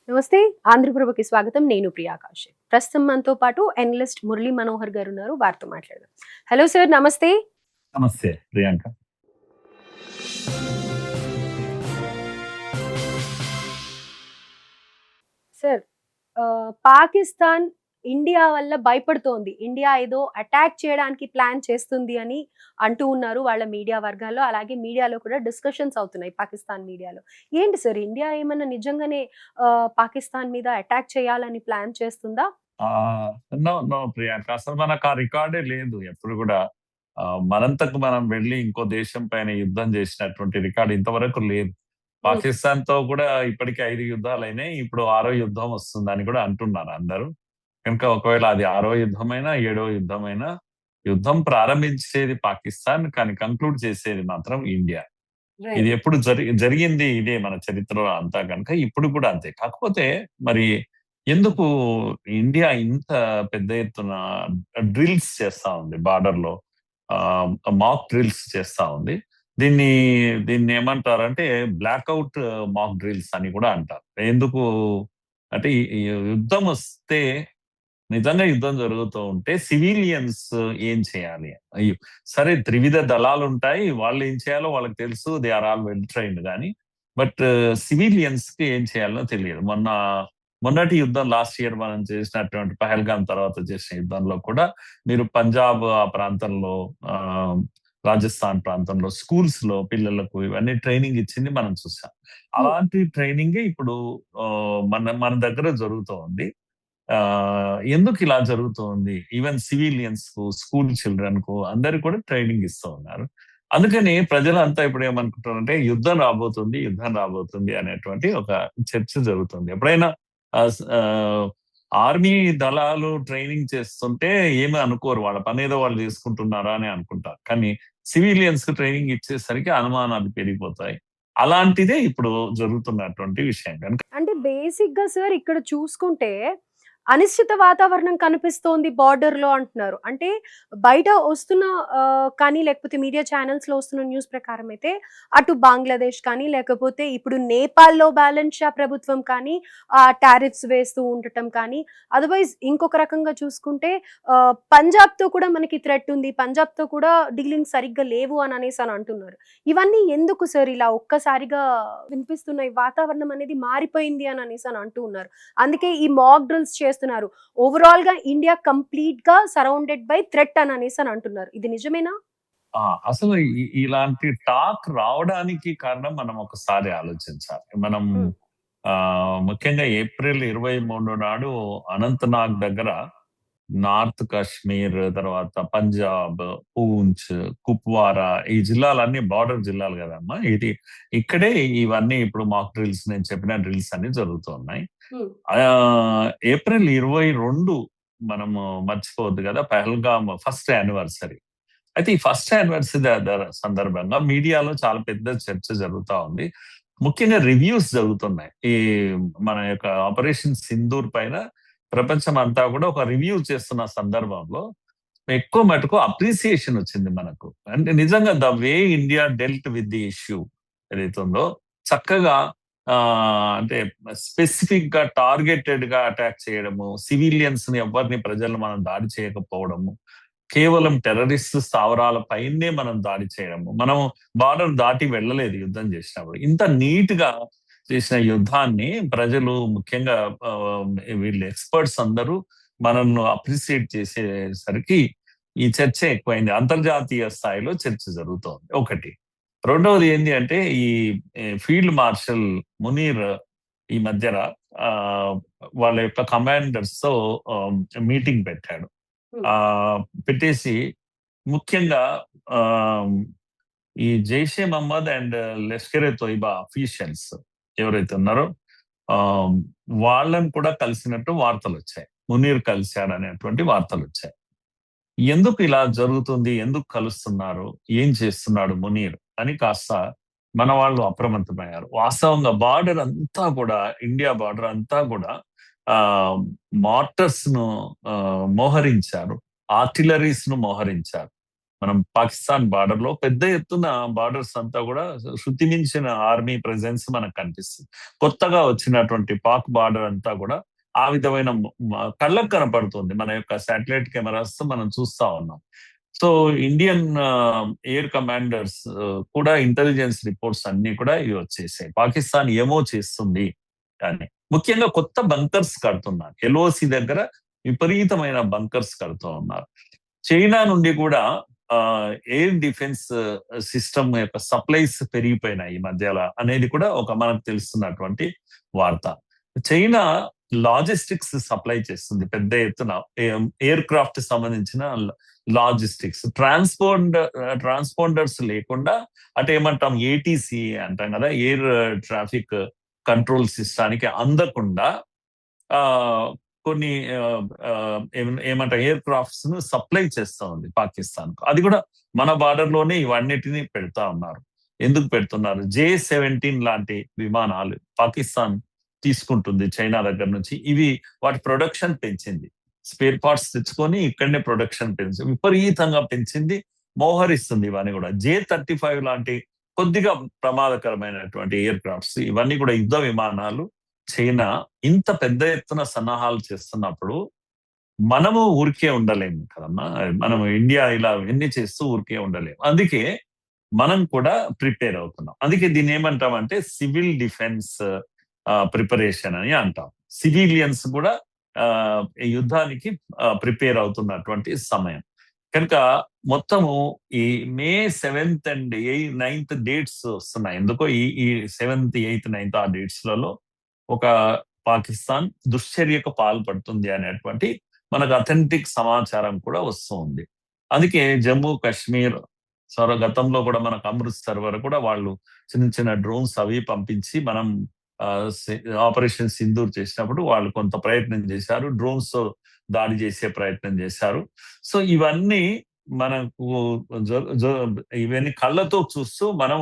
నమస్తే. ఆంధ్రప్రభకి స్వాగతం. నేను ప్రియా కౌశిక్. ప్రస్తుతం మనతో పాటు అనలిస్ట్ మురళీ మనోహర్ గారు ఉన్నారు. వారితో మాట్లాడదాం. హలో సార్, నమస్తే. నమస్తే ప్రియాంక. సార్, పాకిస్తాన్ ఇండియా వల్ల భయపడుతోంది. ఇండియా ఏదో అటాక్ చేయడానికి ప్లాన్ చేస్తుంది అని అంటూ ఉన్నారు వాళ్ళ మీడియా వర్గాల్లో. అలాగే మీడియాలో కూడా డిస్కషన్స్ అవుతున్నాయి పాకిస్తాన్ మీడియాలో. ఏంటి సార్, ఇండియా ఏమన్నా నిజంగానే పాకిస్తాన్ మీద అటాక్ చేయాలని ప్లాన్ చేస్తుందా? No, no Priyanka. అసలు మనకు ఆ రికార్డే లేదు ఎప్పుడు కూడా. మనంతకు మనం వెళ్ళి ఇంకో దేశం పైన యుద్ధం చేసినటువంటి రికార్డ్ ఇంతవరకు లేదు. హ్మ్. పాకిస్తాన్‌తో కూడా ఇప్పటికి 5 యుద్ధాలయినాయి. ఇప్పుడు 6వ యుద్ధం వస్తుందని కూడా అంటున్నారు అందరూ. కనుక ఒకవేళ అది 6వ యుద్ధమైనా, 7వ యుద్ధమైనా, యుద్ధం ప్రారంభించేది పాకిస్తాన్, కానీ కంక్లూడ్ చేసేది మాత్రం ఇండియా. ఇది రైట్. ఎప్పుడు జరిగింది ఇదే మన చరిత్రలో అంతా గనుక ఇప్పుడు కూడా అంతే. కాకపోతే మరి ఎందుకు ఇండియా ఇంత పెద్ద ఎత్తున డ్రిల్స్ చేస్తా ఉంది బార్డర్‌లో. మాక్ డ్రిల్స్ చేస్తా ఉంది. దీన్ని దీన్ని ఏమంటారంటే బ్లాకౌట్ మాక్ డ్రిల్స్ అని కూడా అంటారు. ఎందుకు అంటే ఈ యుద్ధం వస్తే, నిజంగా యుద్ధం జరుగుతూ ఉంటే సివిలియన్స్ ఏం చేయాలి? అయ్యో! సరే, త్రివిధ దళాలుంటాయి. వాళ్ళేం చేయాలో వాళ్ళకి తెలుసు. They are all well trained గాని. బట్ సివిలియన్స్‌కి ఏం చేయాలో తెలియదు. మొన్నటి యుద్ధం లాస్ట్ ఇయర్ మనం చేసినటువంటి పహల్గామ్ తర్వాత చేసిన యుద్ధంలో కూడా మీరు పంజాబ్ ఆ ప్రాంతంలో, ఆహ్, రాజస్థాన్ ప్రాంతంలో స్కూల్స్‌లో పిల్లలకు ఇవన్నీ ట్రైనింగ్ ఇచ్చింది మనం చూసాం. హ్మ్. అలాంటి ట్రైనింగే ఇప్పుడు మన మన దగ్గర జరుగుతూ ఉంది. ఎందుకు ఇలా జరుగుతోంది? ఈవెన్ సివిలియన్స్‌కు, స్కూల్ చిల్డ్రన్‌కు అందరికి కూడా ట్రైనింగ్ ఇస్తూ ఉన్నారు. అందుకని ప్రజలంతా ఇప్పుడు ఏమనుకుంటారంటే యుద్ధం రాబోతుంది అనేటువంటి ఒక చర్చ జరుగుతుంది. ఎప్పుడైనా ఆర్మీ దళాలు ట్రైనింగ్ చేస్తుంటే ఏమి అనుకోరు. వాళ్ళ పనేదో వాళ్ళు చేసుకుంటున్నారా అని అనుకుంటారు. కానీ సివిలియన్స్‌కి ట్రైనింగ్ ఇచ్చేసరికి అనుమానాలు పెరిగిపోతాయి. అలాంటిదే ఇప్పుడు జరుగుతున్నటువంటి విషయం కనుక. అంటే బేసిక్‌గా సార్, ఇక్కడ చూసుకుంటే అనిశ్చిత వాతావరణం కనిపిస్తోంది బార్డర్‌లో అంటున్నారు. అంటే బయట వస్తున్న కానీ లేకపోతే మీడియా ఛానెల్స్‌లో వస్తున్న న్యూస్ ప్రకారం అయితే అటు బంగ్లాదేశ్ కానీ లేకపోతే ఇప్పుడు నేపాల్‌లో బ్యాలెన్స్ షా ప్రభుత్వం కానీ టారిఫ్స్ వేస్తూ ఉండటం కానీ, అదర్‌వైజ్ ఇంకొక రకంగా చూసుకుంటే పంజాబ్‌తో కూడా మనకి థ్రెట్ ఉంది. పంజాబ్‌తో కూడా డీలింగ్స్ సరిగ్గా లేవు అని అనేసి అంటున్నారు. ఇవన్నీ ఎందుకు సార్ ఇలా ఒక్కసారిగా వినిపిస్తున్న ఈ వాతావరణం అనేది మారిపోయింది అని అనేసి అంటూ ఉన్నారు. అందుకే ఈ మాక్ డ్రిల్స్ చేస్తున్నారు. ఓవరాల్ గా ఇండియా కంప్లీట్ గా సరౌండెడ్ బై థ్రెట్ అని అనేసి అంటున్నారు. ఇది నిజమేనా? ఆ! అసలు ఇలాంటి టాక్ రావడానికి కారణం మనం ఒకసారి ఆలోచించాలి. మనం హ్మ్. ముఖ్యంగా ఏప్రిల్ 23 నాడు అనంతనాగ్ దగ్గర నార్త్ కాశ్మీర్, తర్వాత పంజాబ్, పూంచ్, కుప్వారా ఈ జిల్లాలన్నీ బార్డర్ జిల్లాలు కదమ్మా! ఇక్కడే ఇవన్నీ ఇప్పుడు మాక్ డ్రిల్స్, నేను చెప్పిన డ్రిల్స్ అన్ని జరుగుతున్నాయి. హ్మ్. ఏప్రిల్ 22 మనము మర్చిపోవద్దు కదా! Pahalgam first anniversary. అయితే ఈ ఫస్ట్ యానివర్సరీ సందర్భంగా మీడియాలో చాలా పెద్ద చర్చ జరుగుతా ఉంది. ముఖ్యంగా రివ్యూస్ జరుగుతున్నాయి. మన యొక్క ఆపరేషన్ సింధూర్ పైన ప్రపంచం అంతా కూడా ఒక రివ్యూ చేస్తున్న సందర్భంలో ఎక్కువ మటుకు అప్రిసియేషన్ వచ్చింది మనకు. అంటే నిజంగా the way India dealt with the issue ఏదైతే ఉందో చక్కగా, అంటే స్పెసిఫిక్ గా టార్గెటెడ్ గా అటాక్ చేయడము, సివిలియన్స్ ని ఎవరిని ప్రజలను మనం దాడి చేయకపోవడము, కేవలం టెర్రరిస్ట్ స్థావరాల పైనే మనం దాడి చేయడము. మనం బార్డర్ దాటి వెళ్ళలేదు యుద్ధం చేసినప్పుడు. ఇంత నీట్ గా చేసిన యుద్ధాన్ని ప్రజలు, ముఖ్యంగా వీళ్ళు ఎక్స్పర్ట్స్ అందరూ మనల్ని అప్రిసియేట్ చేసేసరికి ఈ చర్చ ఎక్కువైంది. అంతర్జాతీయ స్థాయిలో చర్చ జరుగుతోంది ఒకటి. రెండవది ఏంది అంటే ఈ ఫీల్డ్ మార్షల్ మునీర్ ఈ మధ్యన ఆహ్, వాళ్ళ యొక్క కమాండర్స్ తో మీటింగ్ పెట్టాడు. హ్మ్. పెట్టేసి ముఖ్యంగా ఆహ్, ఈ జైషే మహమ్మద్ అండ్ లష్కరే తోయిబా అఫీషియల్స్ ఎవరైతే ఉన్నారో ఆహ్, వాళ్ళని కూడా కలిసినట్టు వార్తలొచ్చాయి. మునీర్ కలిసాడనేటువంటి వార్తలొచ్చాయి. ఎందుకు ఇలా జరుగుతుంది? ఎందుకు కలుస్తున్నారు? ఏం చేస్తున్నాడు మునీర్? అని కాస్త మన వాళ్ళు అప్రమత్తమయ్యారు. వాస్తవంగా బార్డర్ అంతా కూడా, ఇండియా బార్డర్ అంతా కూడా ఆహ్, మార్టర్స్‌ను మోహరించారు. ఆర్టిల్లరీస్‌ను మోహరించారు. మనం పాకిస్తాన్ బార్డర్ లో పెద్ద ఎత్తున బార్డర్స్ అంతా కూడా శృతి మించిన ఆర్మీ ప్రెసెన్స్ మనకు కనిపిస్తుంది. కొత్తగా వచ్చినటువంటి పాక్ బార్డర్ అంతా కూడా ఆ విధమైన కళ్ళకు కనపడుతుంది. మన యొక్క శాటిలైట్ కెమెరాస్ తో మనం చూస్తా ఉన్నాం. సో ఇండియన్ ఎయిర్ కమాండర్స్ కూడా ఇంటెలిజెన్స్ రిపోర్ట్స్ అన్ని కూడా ఇవి వచ్చేసాయి. పాకిస్తాన్ ఏమో చేస్తుంది అని. ముఖ్యంగా కొత్త బంకర్స్ కడుతున్నారు. ఎల్ఓసి దగ్గర విపరీతమైన బంకర్స్ కడుతూ ఉన్నారు. చైనా నుండి కూడా ఎయిర్ డిఫెన్స్ సిస్టమ్ యొక్క సప్లైస్ పెరిగిపోయినాయి ఈ మధ్యలో అనేది కూడా ఒక మనకు తెలుస్తున్నటువంటి వార్త. చైనా లాజిస్టిక్స్ సప్లై చేస్తుంది పెద్ద ఎత్తున. ఎయిర్ క్రాఫ్ట్ సంబంధించిన లాజిస్టిక్స్ ట్రాన్స్పోండర్స్ లేకుండా, అంటే ఏమంటాం ఏటీసీ అంటాం కదా, ఎయిర్ ట్రాఫిక్ కంట్రోల్ సిస్టానికి అందకుండా ఆ కొన్ని ఏమంటారు ఎయిర్ క్రాఫ్ట్స్ ను సప్లై చేస్తా ఉంది పాకిస్తాన్. అది కూడా మన బార్డర్ లోనే ఇవన్నిటిని పెడతా ఉన్నారు. ఎందుకు పెడుతున్నారు? J-17 లాంటి విమానాలు పాకిస్తాన్ తీసుకుంటుంది చైనా దగ్గర నుంచి. ఇవి వాటి ప్రొడక్షన్ పెంచింది. స్పేర్ పార్ట్స్ తెచ్చుకొని ఇక్కడనే ప్రొడక్షన్ పెంచింది, విపరీతంగా పెంచింది, మోహరిస్తుంది ఇవన్నీ కూడా. J-35 లాంటి కొద్దిగా ప్రమాదకరమైనటువంటి ఎయిర్ క్రాఫ్ట్స్, ఇవన్నీ కూడా యుద్ధ విమానాలు చైనా ఇంత పెద్ద ఎత్తున సన్నాహాలు చేస్తున్నప్పుడు మనము ఊరికే ఉండలేము కదమ్మా. మనం ఇండియా ఇలా ఎన్ని చేస్తూ ఊరికే ఉండలేము. అందుకే మనం కూడా ప్రిపేర్ అవుతున్నాం. అందుకే దీన్ని ఏమంటామంటే సివిల్ డిఫెన్స్ ప్రిపరేషన్ అని అంటాం. సివిలియన్స్ కూడా యుద్ధానికి ప్రిపేర్ అవుతున్నటువంటి సమయం కనుక మొత్తము ఈ May 7th and 9th dates వస్తున్నాయి. ఎందుకో ఈ 7th, 8th, 9th ఆ డేట్స్ లలో ఒక పాకిస్తాన్ దుశ్చర్యకు పాల్పడుతుంది అనేటువంటి మనకు అథెంటిక్ సమాచారం కూడా వస్తూ ఉంది. అందుకే జమ్మూ కాశ్మీర్ గతంలో కూడా మనకు అమృత్సర్ వరకు కూడా వాళ్ళు చిన్న చిన్న డ్రోన్స్ అవి పంపించి మనం ఆపరేషన్ సింధూర్ చేసినప్పుడు వాళ్ళు కొంత ప్రయత్నం చేశారు. డ్రోన్స్ తో దాడి చేసే ప్రయత్నం చేశారు. సో ఇవన్నీ మనకు ఇవన్నీ కళ్ళతో చూస్తూ మనం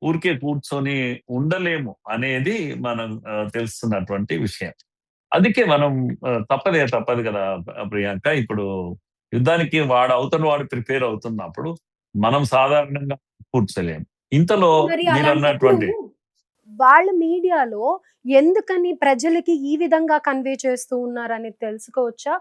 ఊరికే కూర్చొని ఉండలేము అనేది మనం తెలుస్తున్నటువంటి విషయం. అందుకే మనం తప్పదు కదా ప్రియాంక. ఇప్పుడు యుద్ధానికి అవతల వాడు ప్రిపేర్ అవుతున్నప్పుడు మనం సాధారణంగా కూర్చోలేము. ఇంతలో మరి మీరు అలాంటప్పుడు అన్నటువంటి వాళ్ళ మీడియాలో ఎందుకని ప్రజలకి ఈ విధంగా కన్వే చేస్తూ ఉన్నారనేది తెలుసుకోవచ్చా?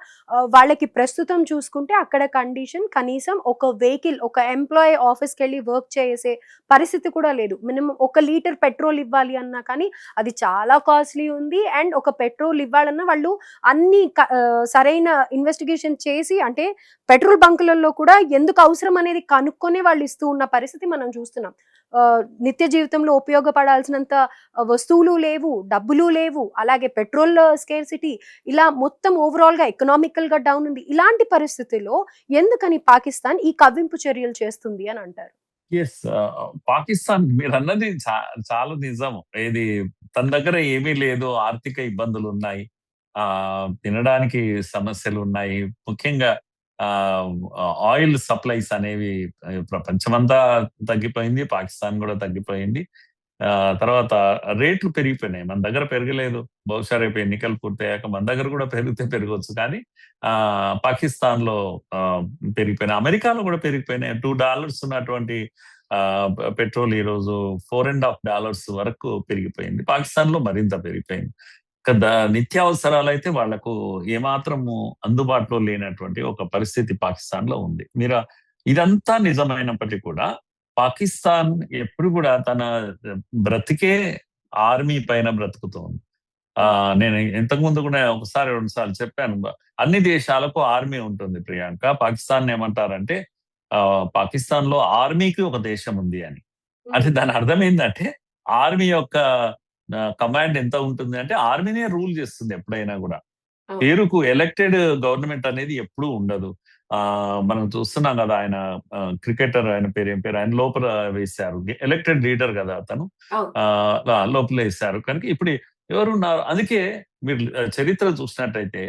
వాళ్ళకి ప్రస్తుతం చూసుకుంటే అక్కడ కండిషన్ కనీసం ఒక వెహికల్, ఒక ఎంప్లాయీ ఆఫీస్‌కెళ్ళి వర్క్ చేసే పరిస్థితి కూడా లేదు. మినిమమ్ 1 లీటర్ పెట్రోల్ ఇవ్వాలి అన్నా కానీ అది చాలా కాస్ట్‌లీ ఉంది. అండ్ ఒక పెట్రోల్ ఇవ్వాలన్నా వాళ్ళు అన్ని సరైన ఇన్వెస్టిగేషన్ చేసి, అంటే పెట్రోల్ బంకులలో కూడా ఎందుకు అవసరం అనేది కనుక్కొనే వాళ్ళు ఇస్తూ ఉన్న పరిస్థితి మనం చూస్తున్నాం. నిత్య జీవితంలో ఉపయోగపడాల్సినంత వస్తువులు లేవు, డబ్బులు లేవు, అలాగే పెట్రోల్ స్కేర్సిటీ, ఇలా మొత్తం ఓవరాల్ గా ఎకనామికల్ గా డౌన్ ఉంది. ఇలాంటి పరిస్థితుల్లో ఎందుకని పాకిస్తాన్ ఈ కవ్వింపు చర్యలు చేస్తుంది అని అంటారు? ఎస్. పాకిస్తాన్ మీరన్నది చాలా నిజం. ఇది తన దగ్గర ఏమీ లేదు, ఆర్థిక ఇబ్బందులు ఉన్నాయి, తినడానికి సమస్యలు ఉన్నాయి. ముఖ్యంగా ఆయిల్ సప్లైస్ అనేవి ప్రపంచమంతా తగ్గిపోయింది, పాకిస్తాన్ కూడా తగ్గిపోయింది. తర్వాత రేట్లు పెరిగిపోయినాయి. మన దగ్గర పెరగలేదు. బహుశా రేపు ఎన్నికలు పూర్తయ్యాక మన దగ్గర కూడా పెరగవచ్చు. కానీ పాకిస్తాన్ లో పెరిగిపోయినాయి. అమెరికాలో కూడా పెరిగిపోయినాయి. $2 ఉన్నటువంటి పెట్రోల్ ఈ రోజు $4.50 వరకు పెరిగిపోయింది. పాకిస్తాన్ లో మరింత పెరిగిపోయింది. కదా నిత్యావసరాలు అయితే వాళ్లకు ఏమాత్రము అందుబాటులో లేనటువంటి ఒక పరిస్థితి పాకిస్తాన్ లో ఉంది. ఇదంతా నిజమైనప్పటికీ కూడా పాకిస్తాన్ ఎప్పుడు కూడా తన బ్రతికే ఆర్మీ పైన బ్రతుకుతోంది. నేను ఇంతకు ముందు కూడా ఒకసారి 2 సార్లు చెప్పాను. అన్ని దేశాలకు ఆర్మీ ఉంటుంది ప్రియాంక. పాకిస్తాన్ ఏమంటారంటే పాకిస్తాన్ లో ఆర్మీకి ఒక దేశం ఉంది అని. అంటే దాని అర్థం ఏంటంటే ఆర్మీ యొక్క కమాండ్ ఎంత ఉంటుంది అంటే ఆర్మీనే రూల్ చేస్తుంది ఎప్పుడైనా కూడా. పేరుకు ఎలక్టెడ్ గవర్నమెంట్ అనేది ఎప్పుడూ ఉండదు. మనం చూస్తున్నాం కదా, ఆయన క్రికెటర్, ఆయన పేరు ఏం పేరు, ఆయన లోపల వేశారు. ఎలక్టెడ్ లీడర్ కదా అతను, లోపల వేశారు. కనుక ఇప్పుడు ఎవరున్నారు? అందుకే మీరు చరిత్ర చూసినట్టయితే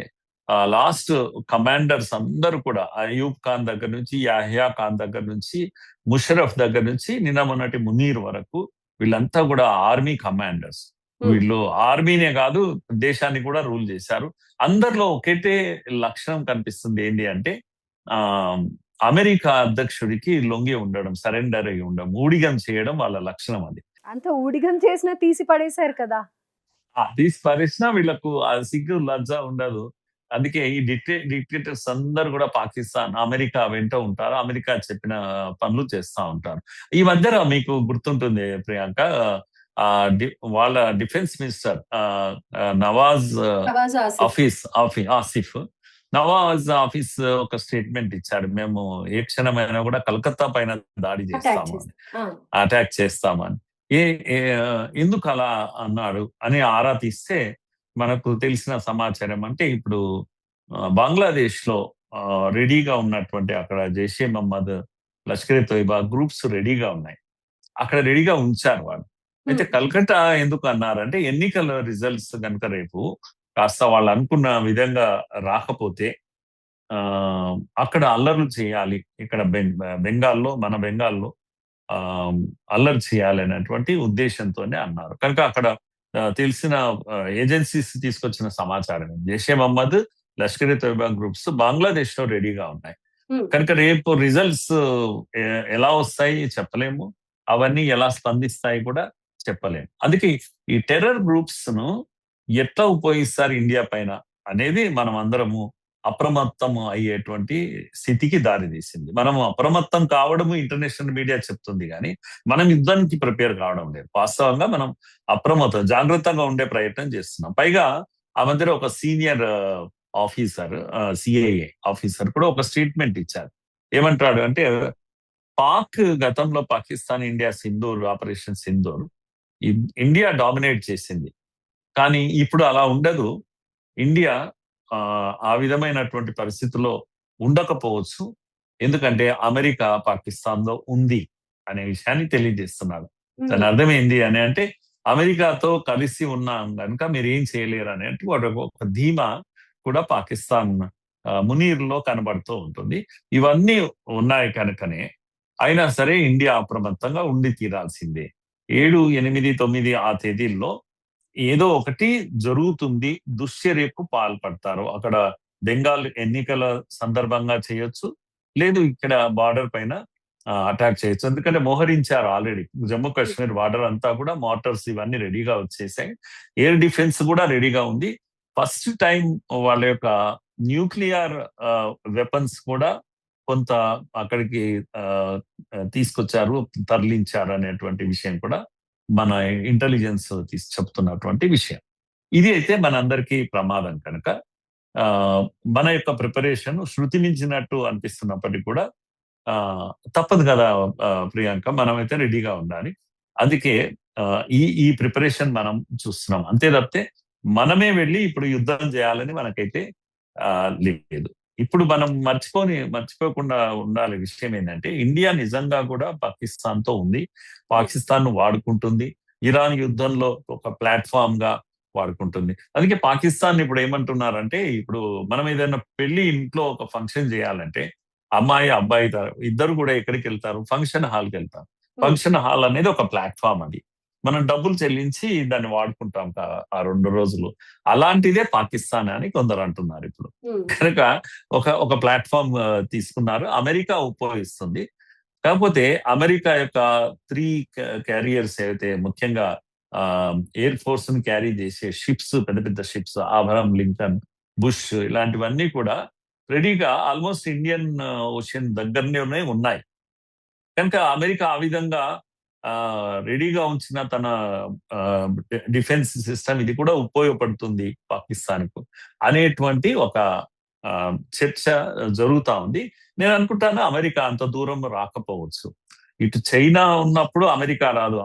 లాస్ట్ కమాండర్స్ అందరూ కూడా అయూబ్ ఖాన్ దగ్గర నుంచి, యాహ్యా ఖాన్ దగ్గర నుంచి, ముషరఫ్ దగ్గర నుంచి, నిన్న మొన్నటి మునీర్ వరకు వీళ్ళంతా కూడా ఆర్మీ కమాండర్స్. వీళ్ళు ఆర్మీనే కాదు, దేశాన్ని కూడా రూల్ చేశారు. అందరిలో ఒకటే లక్షణం కనిపిస్తుంది. ఏంటి అంటే అమెరికా అధ్యక్షుడికి లొంగి ఉండడం, సరెండర్ అయి ఉండడం, ఊడిగం చేయడం వాళ్ళ లక్షణం అది. అంత ఊడిగం చేసినా తీసి పడేశారు కదా! తీసి పారేసినా వీళ్ళకు ఆ సిగ్గు, లజ్జ ఉండదు. అందుకే ఈ డిక్టేటర్స్ అందరూ కూడా పాకిస్తాన్, అమెరికా వెంట ఉంటారు. అమెరికా చెప్పిన పనులు చేస్తా ఉంటారు. ఈ మధ్యన మీకు గుర్తుంటుంది ప్రియాంక, వాళ్ళ defence minister Nawaz Nawaz Asif. Asif Nawaz office ఒక స్టేట్మెంట్ ఇచ్చాడు. మేము ఏ క్షణమైనా కూడా కలకత్తా పైన దాడి అటాక్ చేస్తాము అని, చేశారు. ఆ! అటాక్ చేస్తామని. ఏ ఎందుకు అలా అన్నాడు అని ఆరా తీస్తే మనకు తెలిసిన సమాచారం అంటే ఇప్పుడు బంగ్లాదేశ్ లో రెడీగా ఉన్నటువంటి అక్కడ జైషే మహమ్మద్, లష్కర్ తోయిబా గ్రూప్స్ రెడీగా ఉన్నాయి. అక్కడ రెడీగా ఉంచారు వాళ్ళు. అయితే హ్మ్. కల్కట్టా ఎందుకు అన్నారంటే ఎన్నికల రిజల్ట్స్ కనుక రేపు కాస్త వాళ్ళు అనుకున్న విధంగా రాకపోతే ఆ అక్కడ అల్లర్లు చేయాలి. ఇక్కడ బెంగాల్లో, మన బెంగాల్లో ఆ అల్లరి చేయాలి అనేటువంటి ఉద్దేశంతోనే అన్నారు. కనుక అక్కడ తెలిసిన ఏజెన్సీస్ తీసుకొచ్చిన సమాచారం జైషే మహమ్మద్, లష్కర్ తోయిబా గ్రూప్స్ బంగ్లాదేశ్ లో రెడీగా ఉన్నాయి. హ్మ్. కనుక రేపు రిజల్ట్స్ ఎలా వస్తాయి చెప్పలేము. అవన్నీ ఎలా స్పందిస్తాయి కూడా చెప్పలేము. అందుకే ఈ టెర్రర్ గ్రూప్స్ ను ఎట్లా ఉపయోగిస్తారు ఇండియా పైన అనేది మనం అందరము అప్రమత్తం అయ్యేటువంటి స్థితికి దారితీసింది. మనం అప్రమత్తం కావడము ఇంటర్నేషనల్ మీడియా చెప్తుంది కానీ మనం యుద్ధానికి ప్రిపేర్ కావడం లేదు. వాస్తవంగా మనం అప్రమత్తం, జాగ్రత్తగా ఉండే ప్రయత్నం చేస్తున్నాం. పైగా ఆ మధ్యలో ఒక సీనియర్ ఆఫీసర్, సిఐఏ ఆఫీసర్ కూడా ఒక స్టేట్మెంట్ ఇచ్చారు. ఏమంటాడు అంటే పాక్ గతంలో Pakistan India Sindoor, operation Sindoor India dominate చేసింది. కానీ ఇప్పుడు అలా ఉండదు. ఇండియా ఆ విధమైనటువంటి పరిస్థితిలో ఉండకపోవచ్చు. ఎందుకంటే అమెరికా పాకిస్తాన్ లో ఉంది అనే విషయాన్ని తెలియజేస్తున్నాడు. దాని హ్మ్. అర్థం ఏంది అని అంటే అమెరికాతో కలిసి ఉన్నాం కనుక మీరు ఏం చేయలేరు అనేట్టు ఒక ధీమా కూడా పాకిస్తాన్ మునీర్లో కనబడుతూ ఉంటుంది. ఇవన్నీ ఉన్నాయి కనుకనే అయినా సరే ఇండియా అప్రమత్తంగా ఉండి తీరాల్సిందే. 7, 8, 9 ఆ తేదీల్లో ఏదో ఒకటి జరుగుతుంది. దుశ్చర్యకు పాల్పడతారు. అక్కడ బెంగాల్ ఎన్నికల సందర్భంగా చేయొచ్చు. లేదు ఇక్కడ బార్డర్ పైన అటాక్ చేయొచ్చు. ఎందుకంటే మోహరించారు ఆల్రెడీ. జమ్మూ కాశ్మీర్ బార్డర్ అంతా కూడా మోటార్స్ ఇవన్నీ రెడీగా వచ్చేసాయి. ఎయిర్ డిఫెన్స్ కూడా రెడీగా ఉంది. ఫస్ట్ టైం వాళ్ళ యొక్క న్యూక్లియర్ వెపన్స్ కూడా కొంత అక్కడికి తీసుకొచ్చారు, తరలించారు అనేటువంటి విషయం కూడా మన ఇంటెలిజెన్స్ చెప్తున్నటువంటి విషయం. ఇది అయితే మనందరికీ ప్రమాదం కనుక ఆ మన యొక్క ప్రిపరేషన్ శృతి మించినట్టు అనిపిస్తున్నప్పటికీ కూడా ఆ తప్పదు కదా ప్రియాంక, మనమైతే రెడీగా ఉండాలి. అందుకే ఆ, ఈ ప్రిపరేషన్ మనం చూస్తున్నాం. అంతే తప్పితే మనమే వెళ్ళి ఇప్పుడు యుద్ధం చేయాలని మనకైతే లేదు. ఇప్పుడు మనం మర్చిపోకుండా ఉండాలి. విషయం ఏంటంటే ఇండియా నిజంగా కూడా పాకిస్తాన్ తో ఉంది. పాకిస్తాన్ ను వాడుకుంటుంది. ఇరాన్ యుద్ధంలో ఒక ప్లాట్ఫామ్ గా వాడుకుంటుంది. అందుకే పాకిస్తాన్ ఇప్పుడు ఏమంటున్నారంటే ఇప్పుడు మనం ఏదైనా పెళ్లి ఇంట్లో ఒక ఫంక్షన్ చేయాలంటే అమ్మాయి, అబ్బాయి ఇద్దరు కూడా ఎక్కడికి వెళ్తారు? ఫంక్షన్ హాల్కి వెళ్తారు. హ్మ్. ఫంక్షన్ హాల్ అనేది ఒక ప్లాట్ఫామ్ అది. మనం డబ్బులు చెల్లించి దాన్ని వాడుకుంటాం ఆ 2 రోజులు. అలాంటిదే పాకిస్తాన్ అని కొందరు అంటున్నారు ఇప్పుడు. హ్మ్. కనుక ఒక ప్లాట్ఫామ్ తీసుకున్నారు. అమెరికా ఉపయోగిస్తుంది. కాకపోతే అమెరికా యొక్క 3 క్యారియర్స్ ఏవైతే ముఖ్యంగా ఎయిర్ ఫోర్స్ ని క్యారీ చేసే షిప్స్, పెద్ద పెద్ద షిప్స్, ఆబ్రహం లింకన్, బుష్ ఇలాంటివన్నీ కూడా రెడీగా ఆల్మోస్ట్ ఇండియన్ ఓషన్ దగ్గరనే ఉన్నాయి. కనుక అమెరికా ఆ విధంగా రెడీగా ఉంచిన తన డిఫెన్స్ సిస్టమ్ ఇది కూడా ఉపయోగపడుతుంది పాకిస్తాన్ కు అనేటువంటి ఒక చర్చ జరుగుతా ఉంది. నేను అనుకుంటాను అమెరికా అంత దూరం రాకపోవచ్చు. ఇటు చైనా ఉన్నప్పుడు అమెరికా రాదు.